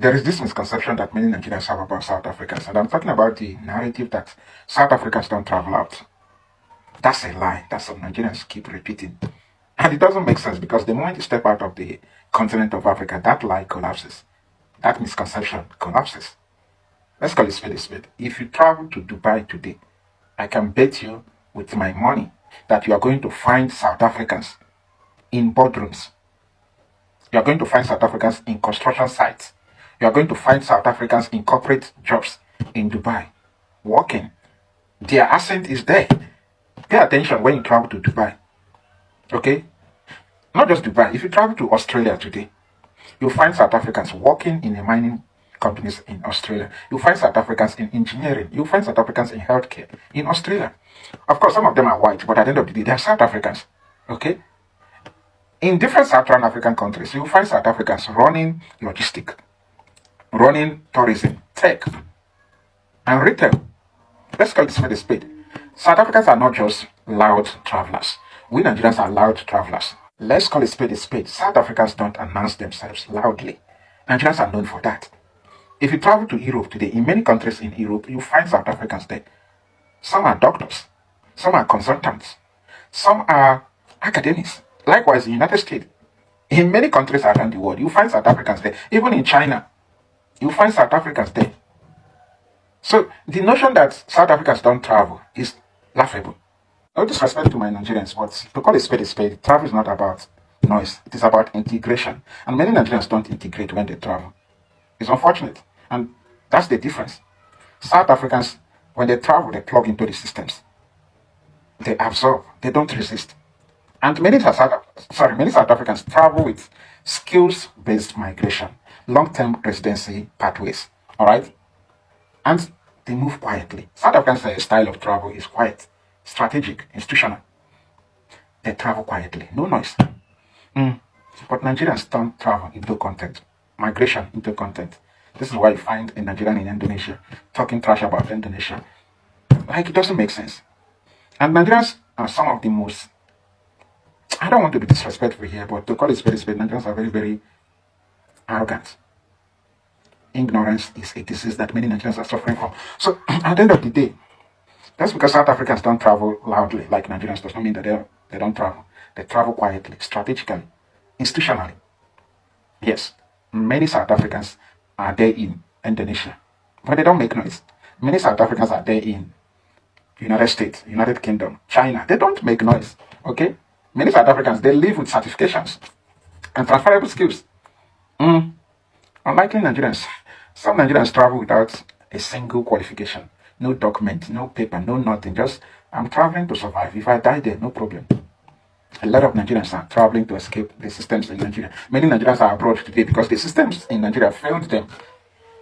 There is this misconception that many Nigerians have about South Africans, and I'm talking about the narrative that South Africans don't travel out. That's a lie that some Nigerians keep repeating. And it doesn't make sense because the moment you step out of the continent of Africa, that lie collapses. That misconception collapses. Let's call it spade a spade. If you travel to Dubai today, I can bet you with my money that you are going to find South Africans in boardrooms. You are going to find South Africans in construction sites. You are going to find South Africans in corporate jobs in Dubai, working. Their accent is there. Pay attention when you travel to Dubai. Okay? Not just Dubai. If you travel to Australia today, you'll find South Africans working in the mining companies in Australia. You'll find South Africans in engineering. You'll find South Africans in healthcare in Australia. Of course, some of them are white, but at the end of the day, they are South Africans. Okay? In different Southern African countries, you'll find South Africans running logistics, running tourism, tech, and retail. Let's call this a spade. South Africans are not just loud travelers. We Nigerians are loud travelers. Let's call it a spade. South Africans don't announce themselves loudly. Nigerians are known for that. If you travel to Europe today, in many countries in Europe, you find South Africans there. Some are doctors. Some are consultants. Some are academics. Likewise, in the United States, in many countries around the world, you find South Africans there. Even in China, you find South Africans there. So the notion that South Africans don't travel is laughable. No disrespect to my Nigerians, but to call a spade, travel is not about noise. It is about integration. And many Nigerians don't integrate when they travel. It's unfortunate. And that's the difference. South Africans, when they travel, they plug into the systems. They absorb. They don't resist. And many South Africans travel with skills-based migration, long-term residency pathways. All right? And they move quietly. South Africans' style of travel is quiet, strategic, institutional. They travel quietly, no noise. But Nigerians don't travel into content, migration into content. This is why you find a Nigerian in Indonesia talking trash about Indonesia. Like, it doesn't make sense. And Nigerians are some of the most, I don't want to be disrespectful here, but to call it spade, Nigerians are very, very arrogant. Ignorance is a disease that many Nigerians are suffering from. So, at the end of the day, that's because South Africans don't travel loudly like Nigerians does not mean that they don't travel. They travel quietly, strategically, institutionally. Yes, many South Africans are there in Indonesia, but they don't make noise. Many South Africans are there in United States, United Kingdom, China. They don't make noise. Okay? Many South Africans, they live with certifications and transferable skills. Unlike Nigerians, some Nigerians travel without a single qualification. No document, no paper, no nothing. Just, I'm traveling to survive. If I die there, no problem. A lot of Nigerians are traveling to escape the systems in Nigeria. Many Nigerians are abroad today because the systems in Nigeria failed them.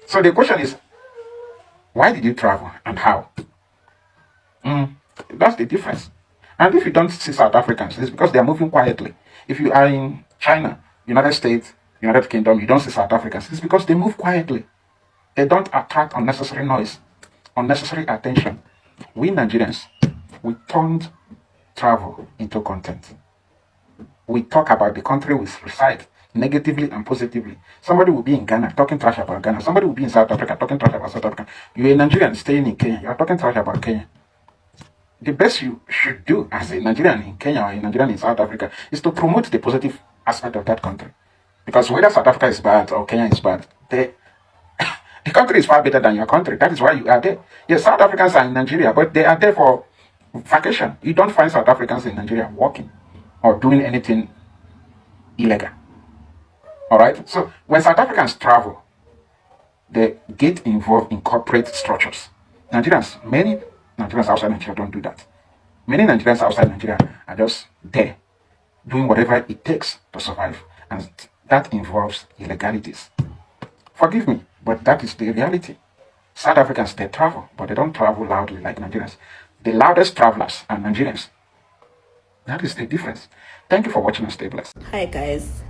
So the question is, why did you travel and how? That's the difference. And if you don't see South Africans, it's because they are moving quietly. If you are in China, United States, United Kingdom, you don't see South Africans, it's because they move quietly. They don't attract unnecessary noise, unnecessary attention. We Nigerians, we turned travel into content. We talk about the country we reside negatively and positively. Somebody will be in Ghana talking trash about Ghana. Somebody will be in South Africa talking trash about South Africa. You're a Nigerian staying in Kenya. You're talking trash about Kenya. The best you should do as a Nigerian in Kenya or a Nigerian in South Africa is to promote the positive aspect of that country. Because whether South Africa is bad or Kenya is bad, the country is far better than your country. That is why you are there. Yes, South Africans are in Nigeria, but they are there for vacation. You don't find South Africans in Nigeria working or doing anything illegal. All right? So when South Africans travel, they get involved in corporate structures. Many Nigerians outside Nigeria don't do that. Many Nigerians outside Nigeria are just there, doing whatever it takes to survive. And that involves illegalities. Forgive me, but that is the reality. South Africans, they travel, but they don't travel loudly like Nigerians. The loudest travelers are Nigerians. That is the difference. Thank you for watching and stay blessed. Hi guys.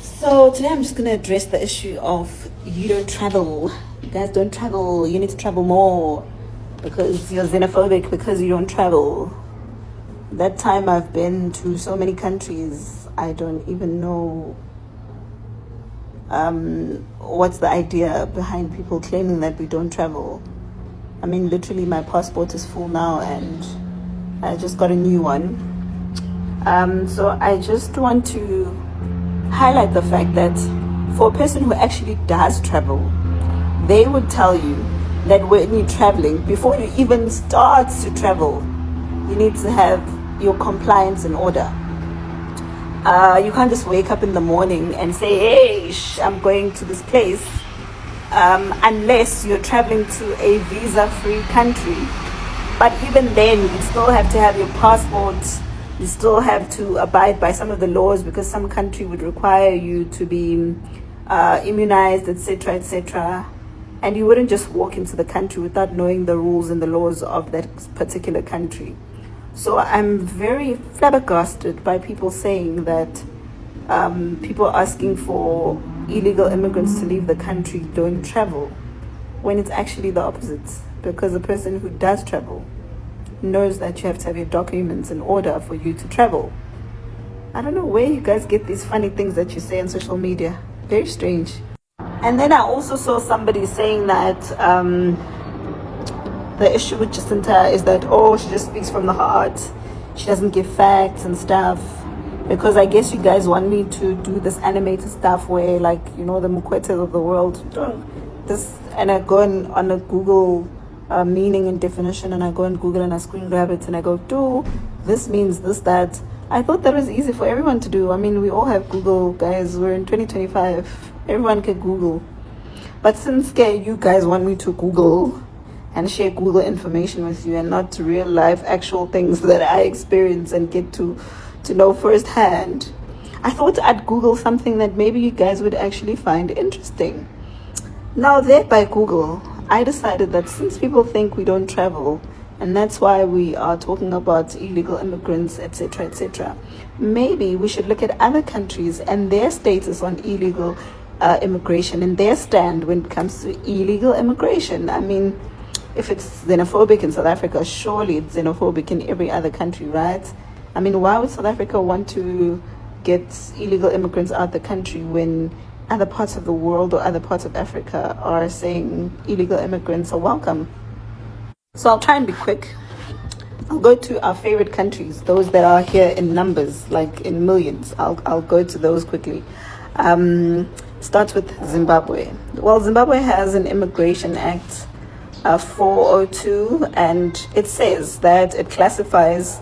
So today I'm just going to address the issue of you don't travel. You guys don't travel. You need to travel more because you're xenophobic because you don't travel. That time I've been to so many countries, I don't even know what's the idea behind people claiming that we don't travel? I mean, literally, my passport is full now, and I just got a new one. So I just want to highlight the fact that for a person who actually does travel, they would tell you that when you're traveling, before you even start to travel, you need to have your compliance in order. You can't just wake up in the morning and say, hey, I'm going to this place, unless you're traveling to a visa-free country. But even then, you still have to have your passport. You still have to abide by some of the laws, because some country would require you to be immunized, etc., etc. And you wouldn't just walk into the country without knowing the rules and the laws of that particular country. So I'm very flabbergasted by people saying that people asking for illegal immigrants to leave the country don't travel, when it's actually the opposite. Because the person who does travel knows that you have to have your documents in order for you to travel. I don't know where you guys get these funny things that you say on social media. Very strange. And then I also saw somebody saying that the issue with Jacinta is that, oh, she just speaks from the heart. She doesn't give facts and stuff. Because I guess you guys want me to do this animated stuff where, like, you know, the Mukwetes of the world, this, and I go on a Google meaning and definition, and I go and Google and I screen grab it and I go, this means this, that. I thought that was easy for everyone to do. I mean, we all have Google, guys. We're in 2025. Everyone can Google. But since you guys want me to Google and share Google information with you and not real life actual things that I experience and get to know firsthand, I thought I'd Google something that maybe you guys would actually find interesting. Now, there by Google, I decided that since people think we don't travel, and that's why we are talking about illegal immigrants, etc., etc., maybe we should look at other countries and their status on illegal immigration and their stand when it comes to illegal immigration. I mean, if it's xenophobic in South Africa, surely it's xenophobic in every other country, right? I mean, why would South Africa want to get illegal immigrants out the country when other parts of the world or other parts of Africa are saying illegal immigrants are welcome? So I'll try and be quick. I'll go to our favorite countries, those that are here in numbers, like in millions. I'll go to those quickly. Starts with Zimbabwe. Well, Zimbabwe has an Immigration Act 402, and it says that it classifies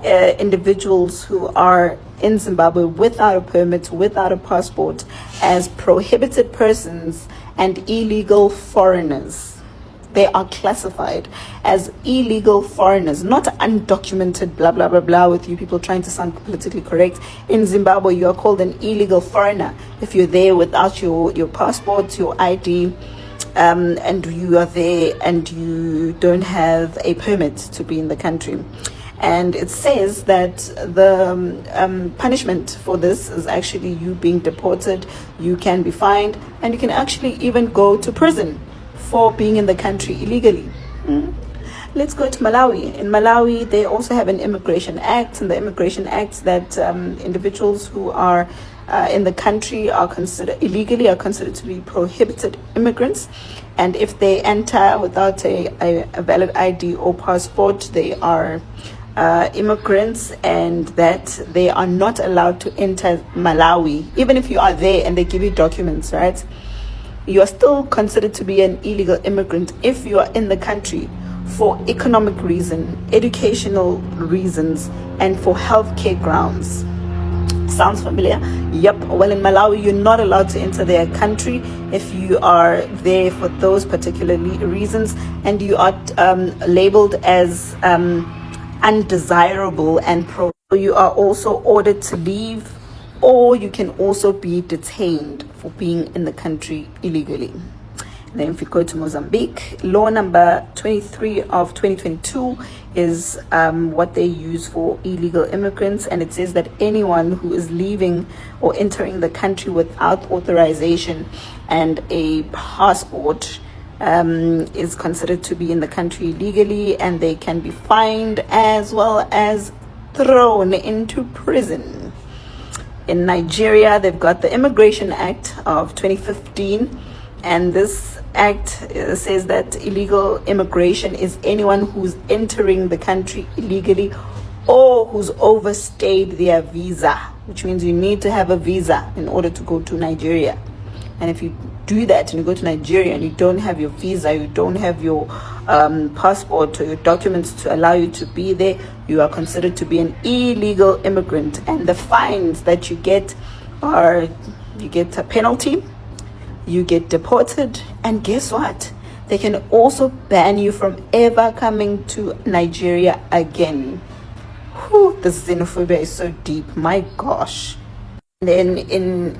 individuals who are in Zimbabwe without a permit, without a passport, as prohibited persons and illegal foreigners. They are classified as illegal foreigners, not undocumented, blah, blah, blah, blah, with you people trying to sound politically correct. In Zimbabwe, you are called an illegal foreigner if you're there without your passport, your ID, and you are there and you don't have a permit to be in the country. And it says that the punishment for this is actually you being deported. You can be fined, and you can actually even go to prison for being in the country illegally. Let's go to Malawi. In Malawi, they also have an Immigration Act, and the Immigration Act that individuals who are in the country are considered to be prohibited immigrants, and if they enter without a valid ID or passport, they are immigrants, and that they are not allowed to enter Malawi. Even if you are there and they give you documents, right, you are still considered to be an illegal immigrant if you are in the country for economic reason, educational reasons, and for healthcare grounds. Sounds familiar? Yep. Well, in Malawi, you're not allowed to enter their country if you are there for those particular reasons, and you are labeled as undesirable and you are also ordered to leave, or you can also be detained for being in the country illegally. And then if you go to Mozambique, law number 23 of 2022 is what they use for illegal immigrants, and it says that anyone who is leaving or entering the country without authorization and a passport is considered to be in the country illegally, and they can be fined as well as thrown into prison. In Nigeria, they've got the Immigration Act of 2015, and this act says that illegal immigration is anyone who's entering the country illegally or who's overstayed their visa, which means you need to have a visa in order to go to Nigeria. And if you do that and you go to Nigeria and you don't have your visa, you don't have your passport or your documents to allow you to be there, you are considered to be an illegal immigrant. And the fines that you get are, you get a penalty, you get deported, and guess what? They can also ban you from ever coming to Nigeria again. Whew, the xenophobia is so deep, my gosh. Then in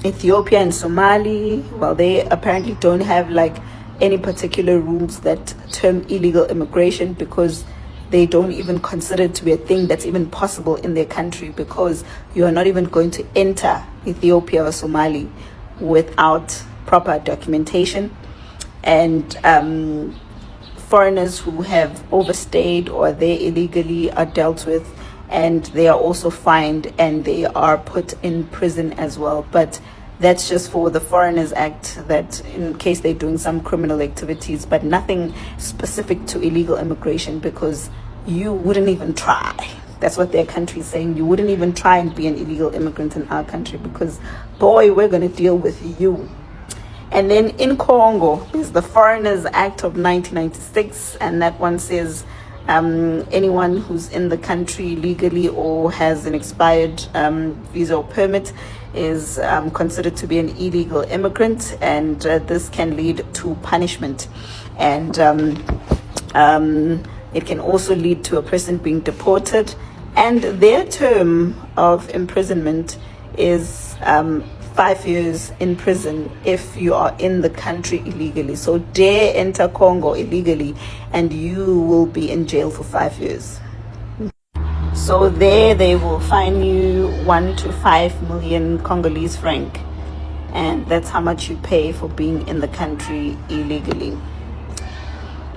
Ethiopia and Somali, well, they apparently don't have like any particular rules that term illegal immigration, because they don't even consider it to be a thing that's even possible in their country, because you are not even going to enter Ethiopia or Somali without proper documentation. And foreigners who have overstayed or they illegally are dealt with, and they are also fined and they are put in prison as well. But that's just for the Foreigners Act, that in case they're doing some criminal activities, but nothing specific to illegal immigration, because you wouldn't even try. That's what their country is saying. You wouldn't even try and be an illegal immigrant in our country, because boy, we're going to deal with you. And then in Congo, there's the Foreigners Act of 1996, and that one says anyone who's in the country legally or has an expired visa or permit is considered to be an illegal immigrant, and this can lead to punishment. And it can also lead to a person being deported, and their term of imprisonment is 5 years in prison if you are in the country illegally. So dare enter Congo illegally and you will be in jail for 5 years. So there they will fine you 1 to 5 million Congolese franc, and that's how much you pay for being in the country illegally.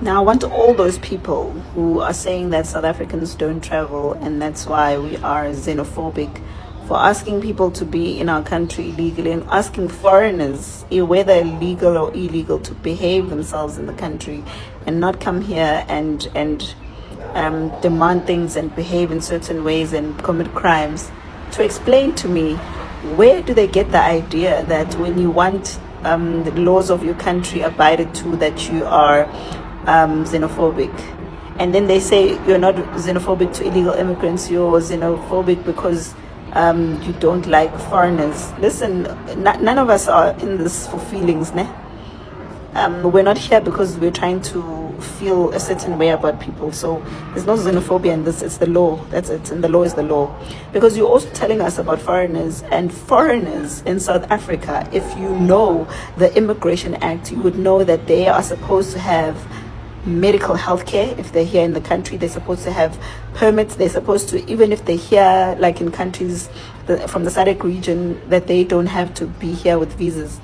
Now, I want all those people who are saying that South Africans don't travel and that's why we are xenophobic for asking people to be in our country illegally, and asking foreigners, whether legal or illegal, to behave themselves in the country and not come here and demand things and behave in certain ways and commit crimes, to explain to me, where do they get the idea that when you want the laws of your country abided to, that you are xenophobic? And then they say you're not xenophobic to illegal immigrants, you're xenophobic because you don't like foreigners. Listen, none of us are in this for feelings, ne? We're not here because we're trying to feel a certain way about people. So there's no xenophobia in this. It's the law. That's it. And the law is the law. Because you're also telling us about foreigners, and foreigners in South Africa, if you know the Immigration Act, you would know that they are supposed to have medical health care. If they're here in the country, they're supposed to have permits. They're supposed to, even if they're here, like in countries from the SADC region, that they don't have to be here with visas.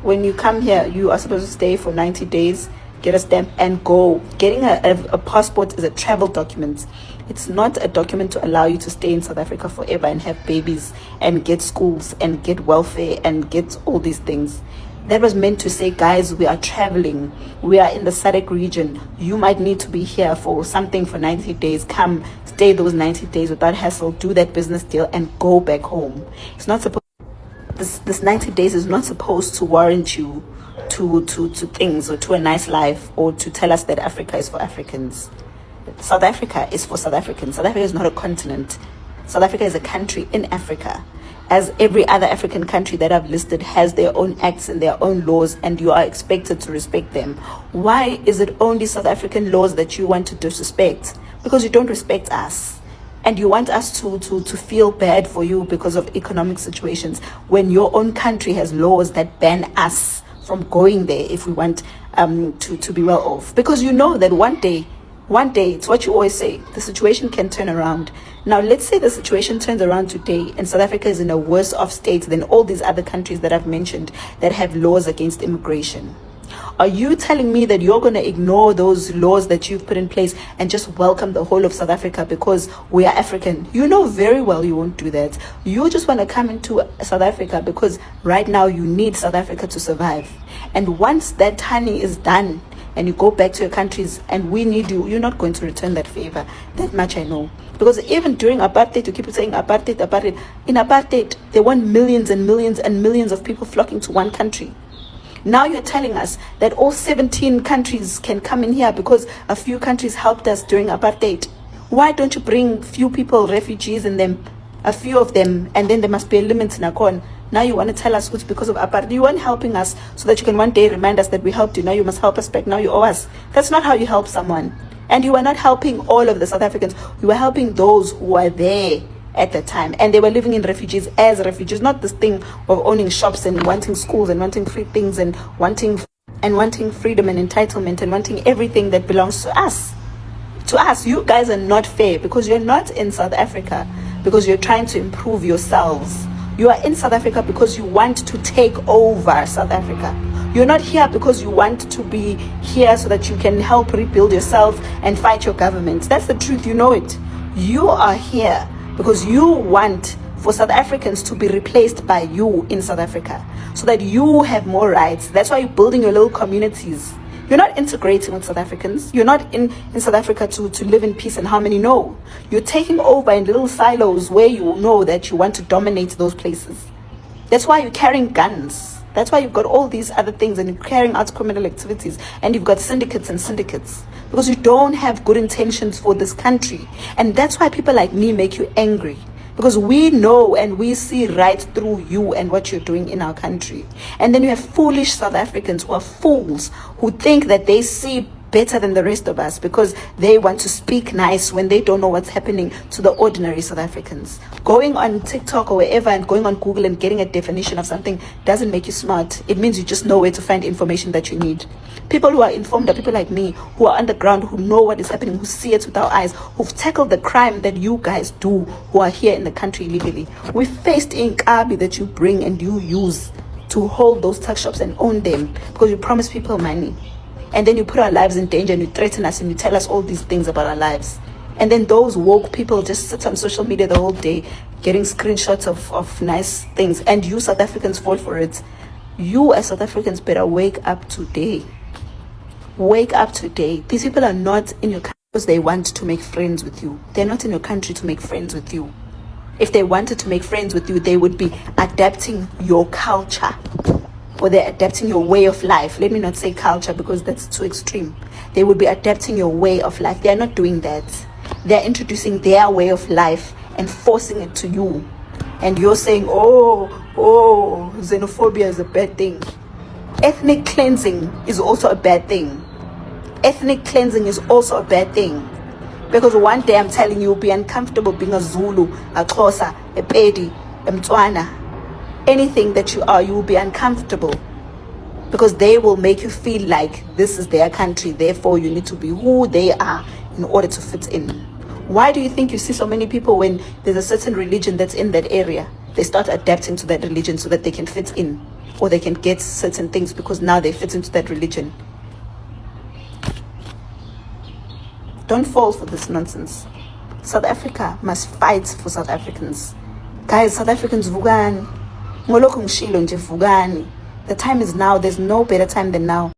When you come here, you are supposed to stay for 90 days, get a stamp and go. Getting a passport is a travel document. It's not a document to allow you to stay in South Africa forever and have babies and get schools and get welfare and get all these things. That was meant to say, guys, we are traveling. We are in the SADC region. You might need to be here for something for 90 days. Come, stay those 90 days without hassle, do that business deal and go back home. It's not supposed, this 90 days is not supposed to warrant you to things, or to a nice life, or to tell us that Africa is for Africans. South Africa is for South Africans. South Africa is not a continent. South Africa is a country in Africa. As every other African country that I've listed has their own acts and their own laws, and you are expected to respect them. Why is it only South African laws that you want to disrespect? Because you don't respect us. And you want us to feel bad for you because of economic situations, when your own country has laws that ban us from going there if we want to be well off. Because you know that one day, it's what you always say, the situation can turn around. Now, let's say the situation turns around today and South Africa is in a worse off state than all these other countries that I've mentioned that have laws against immigration. Are you telling me that you're going to ignore those laws that you've put in place and just welcome the whole of South Africa because we are African? You know very well you won't do that. You just want to come into South Africa because right now you need South Africa to survive. And once that honey is done and you go back to your countries and we need you, you're not going to return that favor. That much I know. Because even during apartheid, you keep saying apartheid, apartheid. In apartheid, there weren't millions and millions and millions of people flocking to one country. Now you're telling us that all 17 countries can come in here because a few countries helped us during apartheid. Why don't you bring few people, refugees in them, a few of them, and then there must be a limit in Akon? Now you want to tell us it's because of apartheid. You weren't helping us so that you can one day remind us that we helped you. Now you must help us back. Now you owe us. That's not how you help someone. And you were not helping all of the South Africans. You were helping those who were there at the time, and they were living in refugees as refugees, not this thing of owning shops and wanting schools and wanting free things and wanting freedom and entitlement and wanting everything that belongs to us. To us, you guys are not fair because you're not in South Africa because you're trying to improve yourselves. You are in South Africa because you want to take over South Africa. You're not here because you want to be here so that you can help rebuild yourself and fight your government. That's the truth, you know it. You are here because you want for South Africans to be replaced by you in South Africa so that you have more rights. That's why you're building your little communities. You're not integrating with South Africans. You're not in South Africa to live in peace and harmony. No. You're taking over in little silos where you know that you want to dominate those places. That's why you're carrying guns. That's why you've got all these other things and you're carrying out criminal activities and you've got syndicates and syndicates because you don't have good intentions for this country. And that's why people like me make you angry, because we know and we see right through you and what you're doing in our country. And then you have foolish South Africans who are fools who think that they see better than the rest of us because they want to speak nice when they don't know what's happening to the ordinary South Africans. Going on TikTok or wherever and going on Google and getting a definition of something doesn't make you smart. It means you just know where to find information that you need. People who are informed are people like me, who are underground, who know what is happening, who see it with our eyes, who've tackled the crime that you guys do, who are here in the country illegally. We faced Inkabi that you bring and you use to hold those tuck shops and own them because you promise people money. And then you put our lives in danger and you threaten us and you tell us all these things about our lives. And then those woke people just sit on social media the whole day getting screenshots of nice things. And you South Africans fall for it. You as South Africans better wake up today. Wake up today. These people are not in your country because they want to make friends with you. They're not in your country to make friends with you. If they wanted to make friends with you, they would be adapting your culture. Or they're adapting your way of life. Let me not say culture because that's too extreme. They would be adapting your way of life. They are not doing that. They're introducing their way of life and forcing it to you. And you're saying, oh, xenophobia is a bad thing. Ethnic cleansing is also a bad thing. Ethnic cleansing is also a bad thing. Because one day I'm telling you, you'll be uncomfortable being a Zulu, a Xhosa, a Pedi, a Mtswana. Anything that you are, you will be uncomfortable because they will make you feel like this is their country, therefore you need to be who they are in order to fit in. Why do you think you see so many people when there's a certain religion that's in that area, they start adapting to that religion so that they can fit in or they can get certain things because now they fit into that religion? Don't fall for this nonsense. South Africa must fight for South Africans. Guys, South Africans, vugani. The time is now. There's no better time than now.